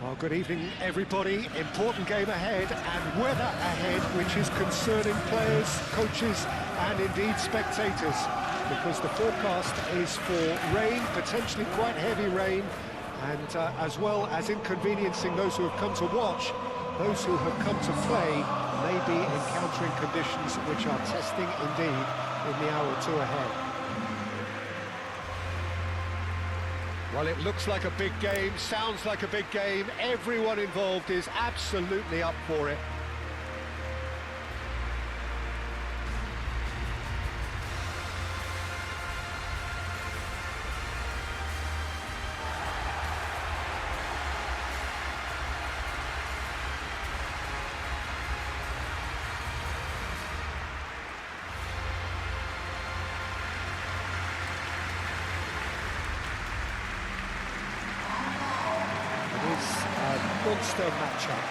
Well, good evening, everybody. Important game ahead and weather ahead, which is concerning players, coaches and indeed spectators, because the forecast is for rain, potentially quite heavy rain, and as well as inconveniencing those who have come to watch, those who have come to play may be encountering conditions which are testing indeed in the hour or two ahead. Well, it looks like a big game, sounds like a big game. Everyone involved is absolutely up for it. Monster matchup.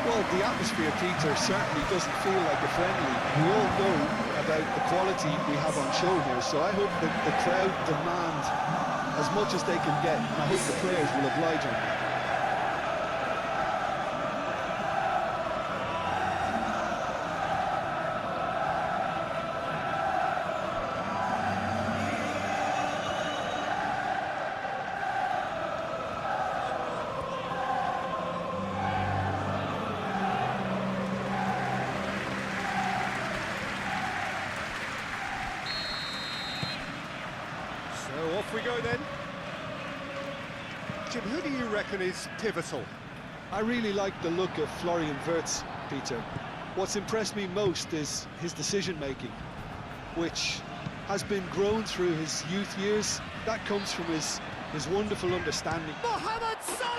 Well, the atmosphere, Peter, certainly doesn't feel like a friendly. We all know about the quality we have on show here, so I hope that the crowd demand as much as they can get, and I hope the players will oblige on that. So off we go then. Jim, who do you reckon is pivotal? I really like the look of Florian Wirtz, Peter. What's impressed me most is his decision-making, which has been grown through his youth years. That comes from his wonderful understanding. Mohamed Salah!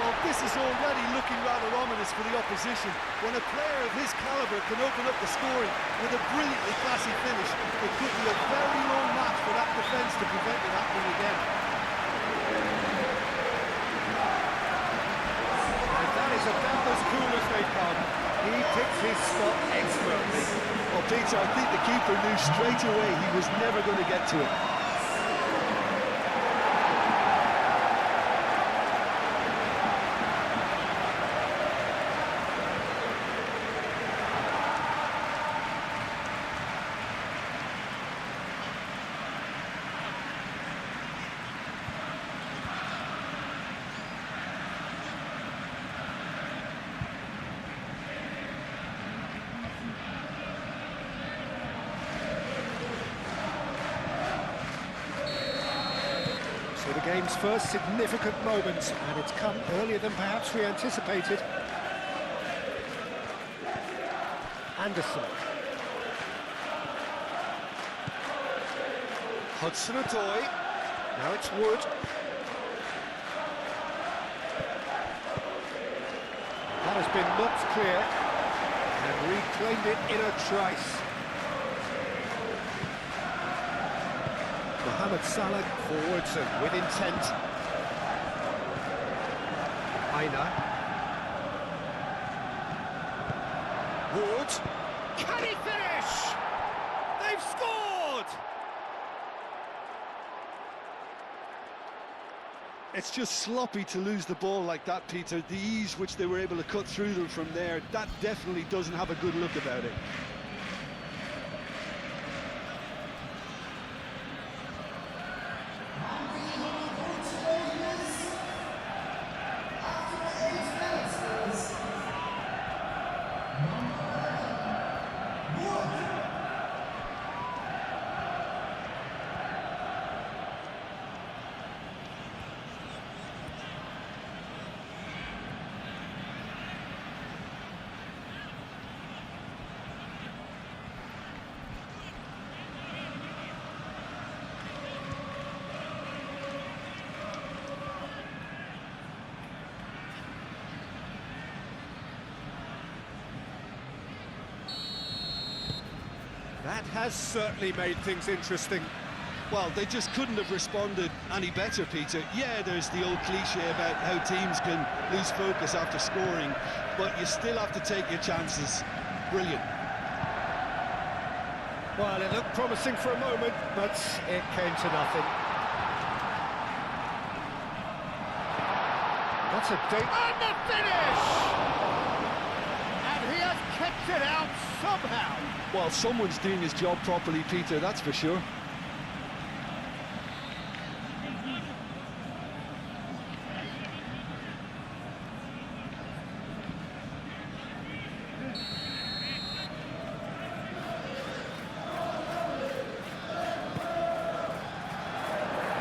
Well, this is already looking rather ominous for the opposition. When a player of his calibre can open up the scoring with a brilliantly classy finish, it could be a very long match for that defence to prevent it happening again. And that is about as cool as they come. He picks his spot expertly. Well, Peter, I think the keeper knew straight away he was never going to get to it. So the game's first significant moment, and it's come earlier than perhaps we anticipated. Anderson. Hudson-Odoi. Now it's Wood. That has been knocked clear and reclaimed it in a trice. Mohamed Salah forwards and with intent. Aina. Wood. Can he finish? They've scored! It's just sloppy to lose the ball like that, Peter. The ease which they were able to cut through them from there, that definitely doesn't have a good look about it. That has certainly made things interesting. Well, they just couldn't have responded any better, Peter. Yeah, there's the old cliche about how teams can lose focus after scoring, but you still have to take your chances. Brilliant. Well, it looked promising for a moment, but it came to nothing. That's a date. And the finish! And he has kept it out somehow. Well, someone's doing his job properly, Peter, that's for sure.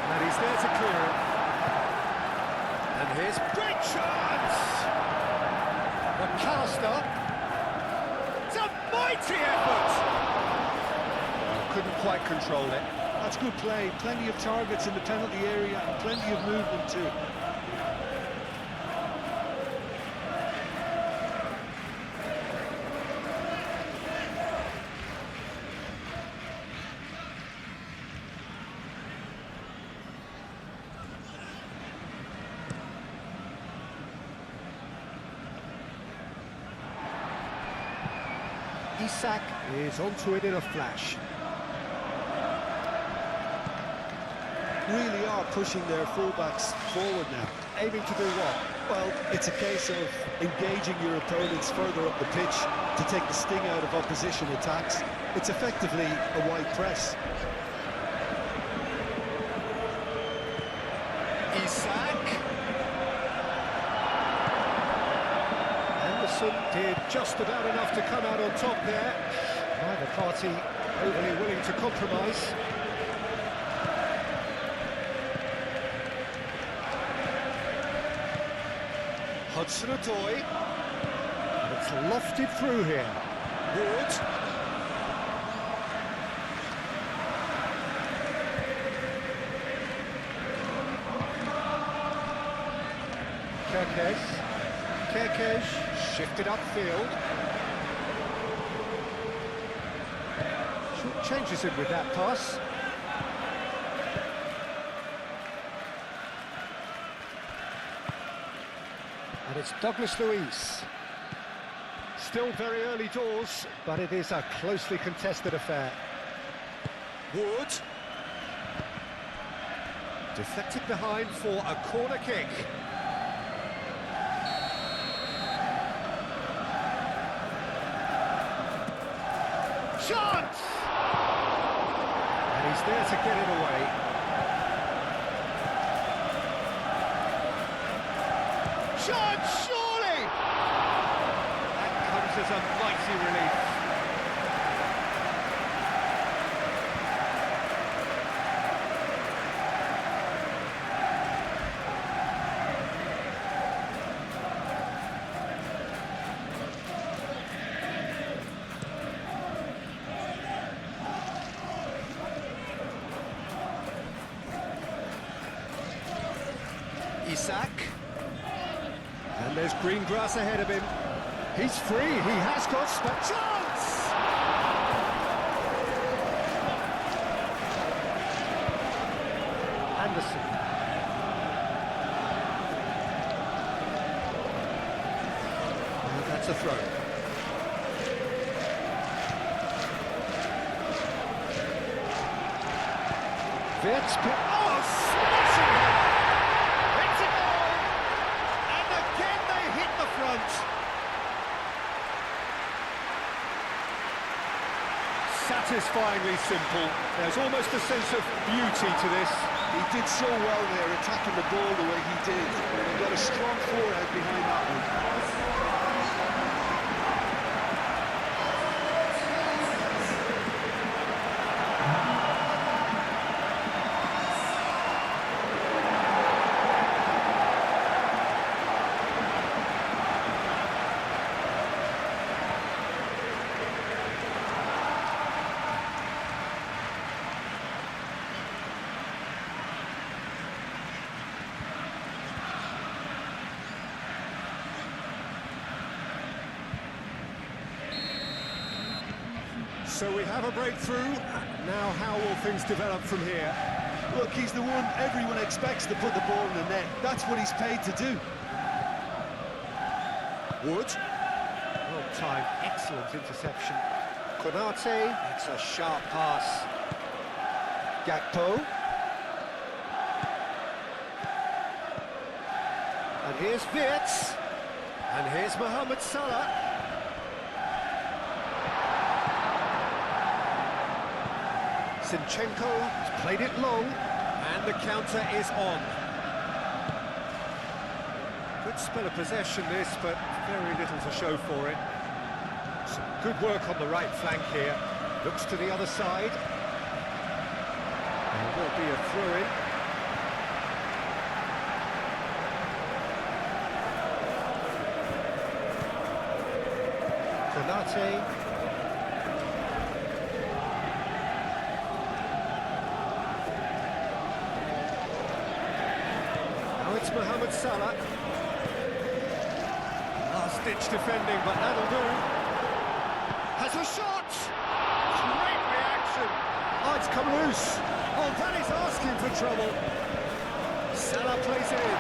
And he's there to clear it. And here's great chance! McAllister. It's a mighty effort! Couldn't quite control it. That's good play. Plenty of targets in the penalty area and plenty of movement too. Isak is onto it in a flash. Really are pushing their fullbacks forward now. Aiming to do what? Well, it's a case of engaging your opponents further up the pitch to take the sting out of opposition attacks. It's effectively a wide press. Isak. Anderson did just about enough to come out on top there. Neither party overly willing to compromise. Hudson-Odoi. It's lofted through here. Wood. Kerkez shifted upfield. Short changes him with that pass. And it's Douglas Luiz. Still very early doors, but it is a closely contested affair. Wood. Deflected behind for a corner kick. Chance! And he's there to get it away. Chance, surely! That comes as a mighty relief. Isak. And there's green grass ahead of him. He's free, he has got a chance! Anderson. And that's a throw. Wirtz, oh, smashing it! It's a goal! And again they hit the front. Satisfyingly simple. There's almost a sense of beauty to this. He did so well there, attacking the ball the way he did. He got a strong forehead behind that one. So we have a breakthrough. Now how will things develop from here? Look, he's the one everyone expects to put the ball in the net. That's what he's paid to do. Wood. Well timed, excellent interception. Konate, it's a sharp pass. Gakpo. And here's Wirtz. And here's Mohamed Salah. Zinchenko has played it long, and the counter is on. Good spell of possession this, but very little to show for it. Some good work on the right flank here. Looks to the other side. There will be a throw-in. Konate. Now it's Mohamed Salah. Last-ditch defending, but that'll do. Has a shot! Great reaction! Oh, it's come loose. Oh, that is asking for trouble. Salah plays it in.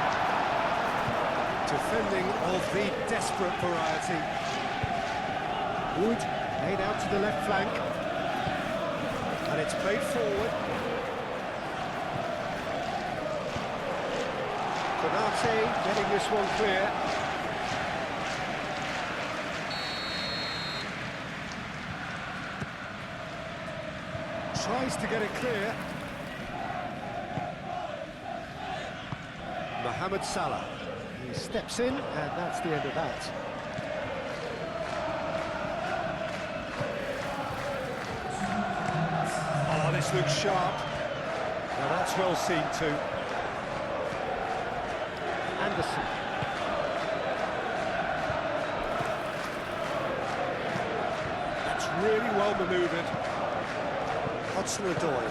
Defending of the desperate variety. Wood laid out to the left flank. And it's played forward. Konate getting this one clear. Tries to get it clear. Mohamed Salah. He steps in, and that's the end of that. Oh, this looks sharp. Now that's well seen too. Anderson. That's really well manoeuvred. Hudson-Odoi.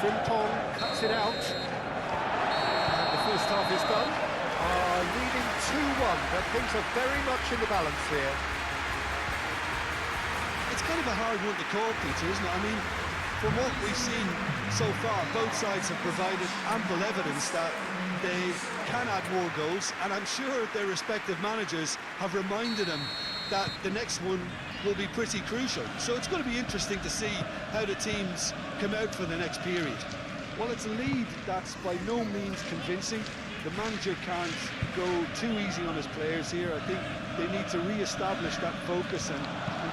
Frimpong cuts it out. And the first half is done. Leading 2-1, but things are very much in the balance here. It's kind of a hard one to call, Peter, isn't it? I mean, from what we've seen so far, both sides have provided ample evidence that they can add more goals, and I'm sure their respective managers have reminded them that the next one will be pretty crucial. So it's going to be interesting to see how the teams come out for the next period. Well, it's a lead that's by no means convincing. The manager can't go too easy on his players here. I think they need to re-establish that focus and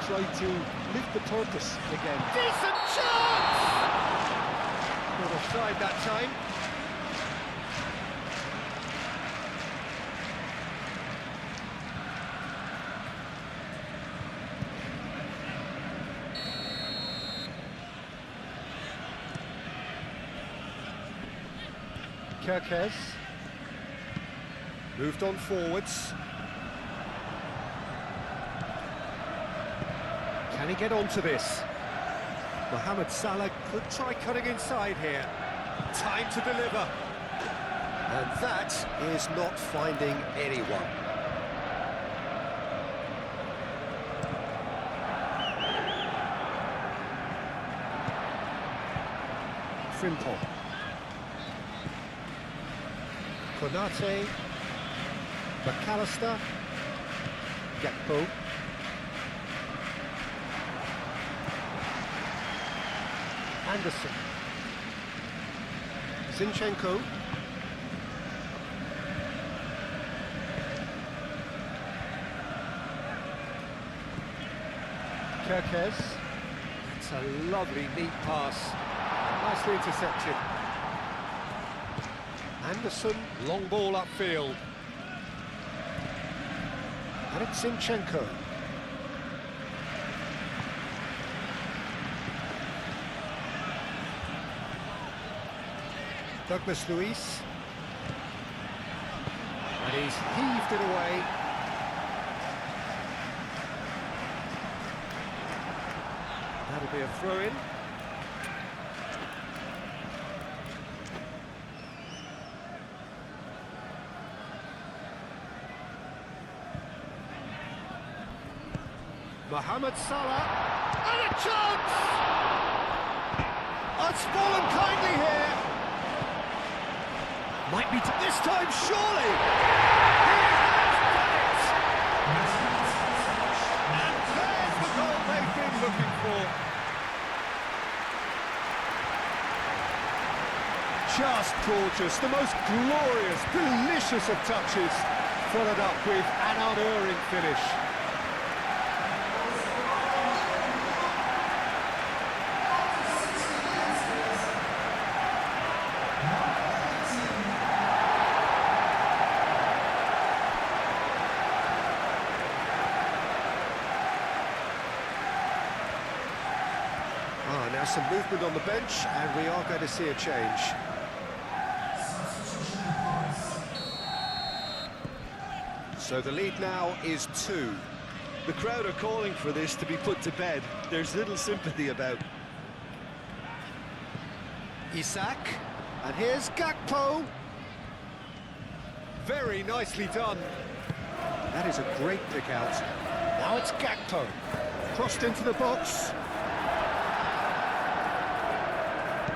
try to lift the purpose again. Decent chance! Not offside that time. Kirkes. Moved on forwards. Can he get onto this? Mohamed Salah could try cutting inside here. Time to deliver. And that is not finding anyone. Frimpong. Konate. McAllister. Gakpo. Anderson. Zinchenko. Kirkes. It's a lovely, neat pass. Nicely intercepted. Anderson, long ball upfield. And it's Zinchenko. Douglas Luiz. And he's heaved it away. That'll be a throw-in. Mohamed Salah, and a chance! Oh, it's fallen kindly here. Might be this time, surely. He has done it! And there's the goal they've been looking for. just gorgeous. The most glorious, delicious of touches, followed up with an unerring finish. Now some movement on the bench, and we are going to see a change. So the lead now is 2. The crowd are calling for this to be put to bed. There's little sympathy about. Isak, and here's Gakpo. Very nicely done. That is a great pick out. Now it's Gakpo. Crossed into the box.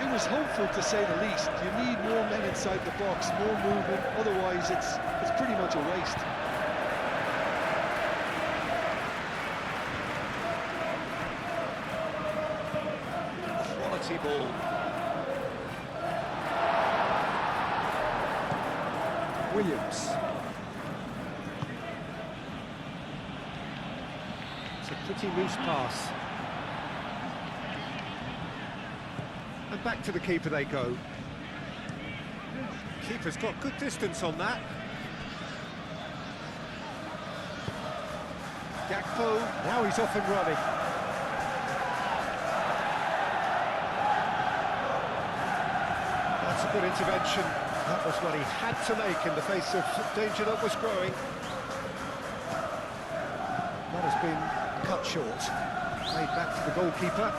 It was hopeful, to say the least. You need more men inside the box, more movement, otherwise it's pretty much a waste. Quality ball. Williams. It's a pretty loose pass. And back to the keeper they go. Keeper's got good distance on that. Gakpo, now he's off and running. That's a good intervention. That was what he had to make in the face of danger that was growing. That has been cut short. Played back to the goalkeeper.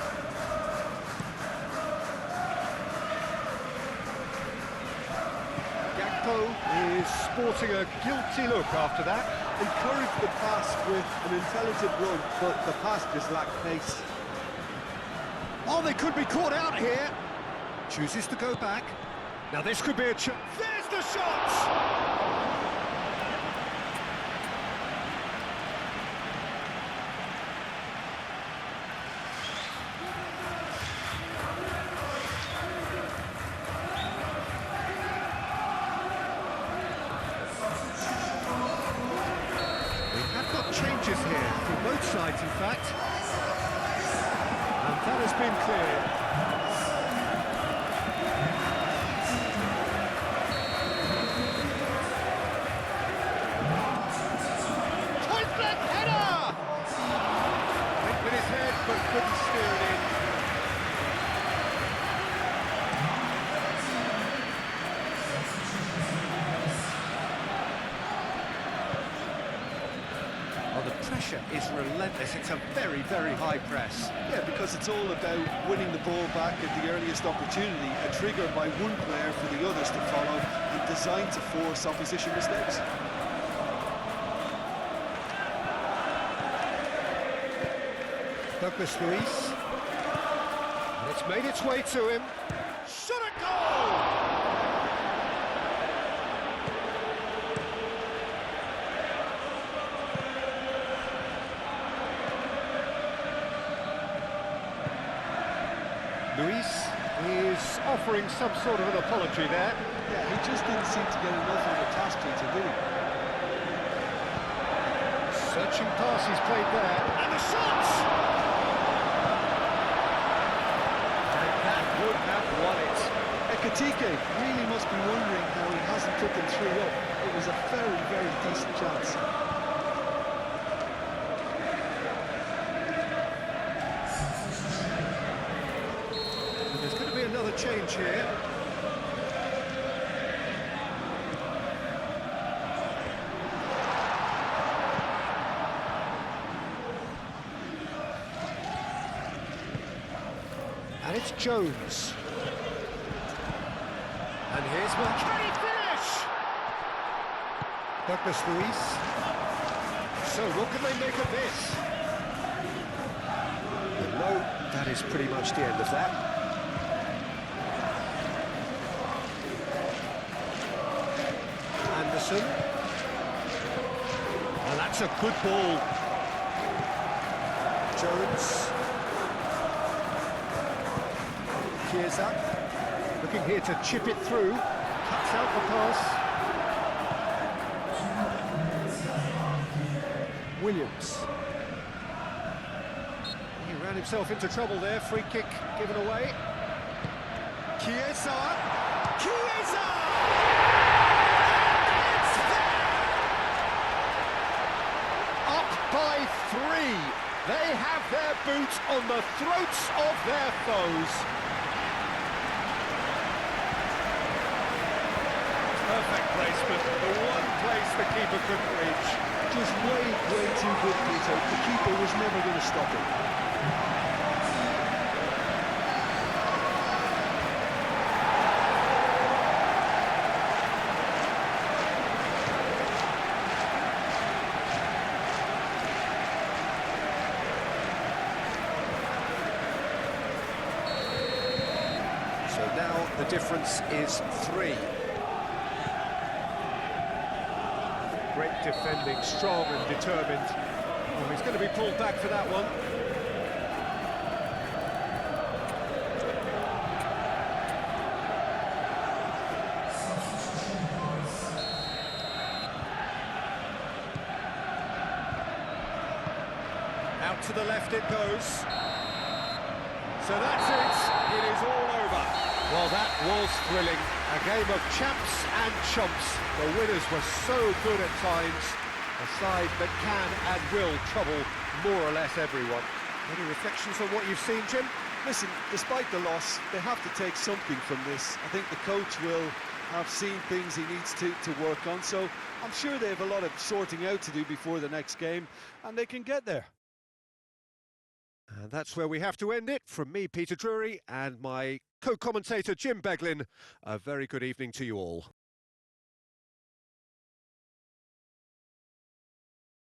Is sporting a guilty look after that. Encouraged the pass with an intelligent run, but the pass just lacked pace. Oh, they could be caught out here. Chooses to go back. Now this could be a chance. There's the shot! Changes here for both sides, in fact, and that has been clear. Point blank header! Hit with his head, but couldn't steer it in. Is relentless. It's a very, very high press. Yeah, because it's all about winning the ball back at the earliest opportunity, a trigger by one player for the others to follow, and designed to force opposition mistakes. Douglas Luiz. And it's made its way to him. Shot a goal! Luis is offering some sort of an apology there. Yeah, he just didn't seem to get enough of the task, Peter, did he? Searching pass he's played there, and the shot! And that would have won it. Ekitike really must be wondering how he hasn't put them 3 up. It was a very, very decent chance. Another change here. And it's Jones. And here's Mark. Can he finish? Douglas Luiz. So what can they make of this? No, that is pretty much the end of that. And that's a good ball. Jones. Chiesa. Looking here to chip it through. Cuts out the pass. Williams. He ran himself into trouble there. Free kick given away. Chiesa! Chiesa! It's there! Up by 3. They have their boots on the throats of their foes. Perfect placement, the one place the keeper couldn't reach. Just way too good, Peter. The keeper was never going to stop it. So now the difference is 3. Great defending, strong and determined. Oh, he's going to be pulled back for that one. Out to the left it goes. So that's it. It is all over. Well, that was thrilling. A game of champs and chumps. The winners were so good at times. A side that can and will trouble more or less everyone. Any reflections on what you've seen, Jim? Listen, despite the loss, they have to take something from this. I think the coach will have seen things he needs to work on, so I'm sure they have a lot of sorting out to do before the next game, and they can get there. And that's where we have to end it. From me, Peter Drury, and my co-commentator, Jim Beglin, a very good evening to you all.